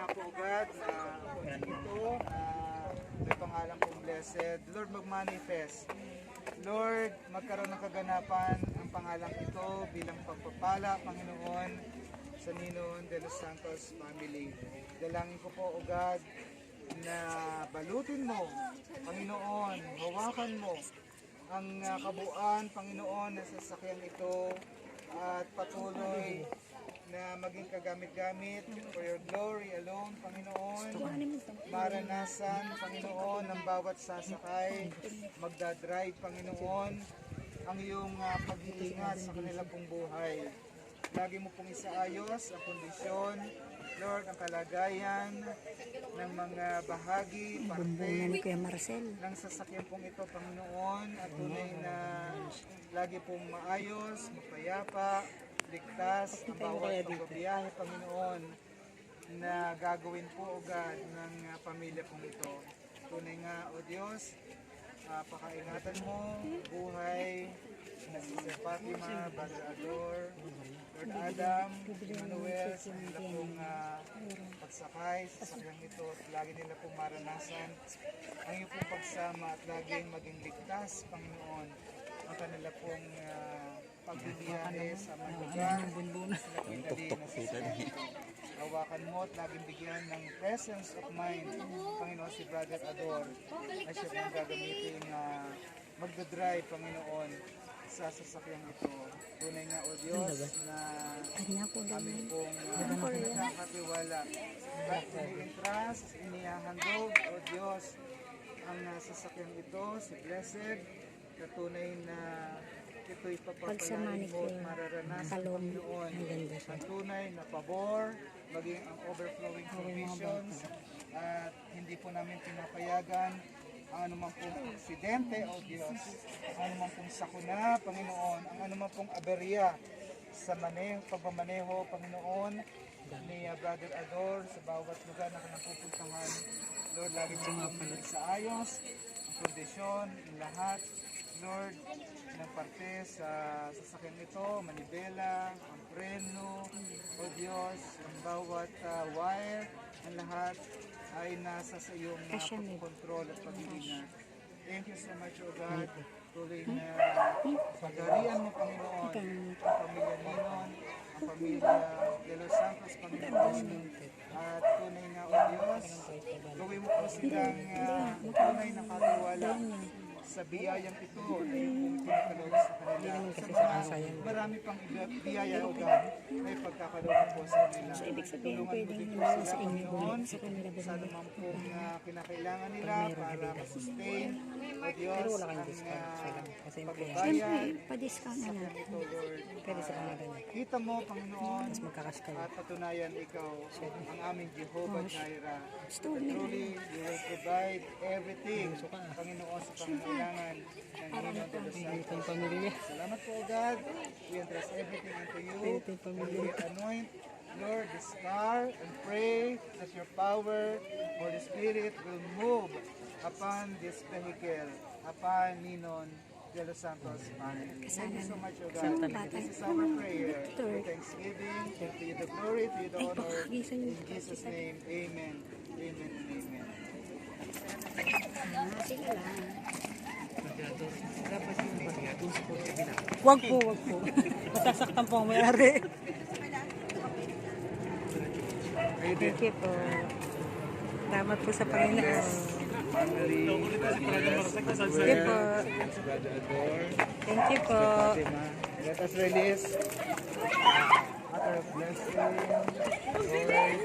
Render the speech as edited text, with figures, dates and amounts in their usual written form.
nga po, God, na ito, may pangalan pong blessed. Lord, mag-manifest. Lord, magkaroon ng kaganapan ang pangalang ito bilang pagpapala, Panginoon, sa Ninon de los Santos family. Dalangin ko po, O God, na balutin mo, Panginoon, hawakan mo ang kabuuan, Panginoon, na sasakyan ito at patuloy na maging kagamit-gamit for your glory alone, Panginoon. Maranasan, Panginoon, ng bawat sasakay, magdadrive, Panginoon, ang iyong pag-iingat sa kanila pong buhay. Lagi mo pong isaayos ang kondisyon, Lord, ang kalagayan ng mga bahagi, parte ng sasakyan pong ito, Panginoon, at tunay na lagi pong maayos, mapayapa, ligtas ang bawat pagbabiyahe, Panginoon, na gagawin po, O God, ng pamilya pong ito. Tunay nga, O Diyos, pakaingatan mo, buhay, na si Sir Fatima, Brother Ador, Lord Adam, Emmanuel, sa nila pong pagsakay sa sakyang ito at lagi nila pong maranasan ang iyong pong pagsama at laging maging ligtas, Panginoon, ang kanila pong pagbibiyahe sa mga lugar na pinali na sa hawakan mo at laging bigyan ng presence of mind, Panginoon, si Brother Ador na siya pong gagamitin magdadrive, Panginoon, sa sasakyang ito. Tunay nga, O Diyos, na amin pong nakakatiwala. At iniintras, inihahandog, O Diyos, ang sasakyang ito, si Blessed, na tunay na ito'y papapalain mo at mararanasan, Panginoon, ang tunay na pabor, maging ang overflowing provisions, at hindi po namin pinapayagan ang anumang pong aksidente, O Diyos, ang anumang pong sakuna, Panginoon, ang anumang pong aberya sa pagmamaneho, Panginoon, ni Brother Ador sa bawat lugar na kanyang pupuntahan. Lord, lagi po namin sa ayos, ang kondisyon, ang lahat, Lord, ng parte sa sasakyan ito, manibela, ang preno, O Diyos, ang bawat wire, ang lahat ay nasa sa iyong pagkontrol at pag-iingat. Thank you so much, O God. Tuloy na pagharian mo, Panginoon, ang pamilya Ninon, ang pamilya de los Santos, Panginoon, at tunay na, O Diyos, gawin mo po silang tunay na katiwala sa biyayang ito na yung pinakaloob sa kanila. Sa mga marami pang biyaya, O God, may pagkakaloob po sa kanila. Tulungan mo din po sila, Panginoon, sa naman pong kinakailangan nila para masustain, O Diyos, ang pagbabayan sa kanito, Lord. Kita mo, Panginoon, at patunayan ikaw ang aming Jehovah Jireh. Truly, you will provide everything, Panginoon, sa pangangailangan ng Ninon de los Santos. Salamat po, God. We entrust everything unto you. We anoint, Lord, this car and pray that your power, Holy Spirit, will move upon this vehicle, upon Ninon de los Santos family. Thank you so much, O God. This is our prayer. Thanksgiving, to you the glory, to you the honor. In Jesus' name, amen. Amen and amen. Wag po. Masasaktan po ang may-ari. Thank you po. Salamat po sa Panginoon. Thank you po. Thank you po. Let us release our blessing. Lord.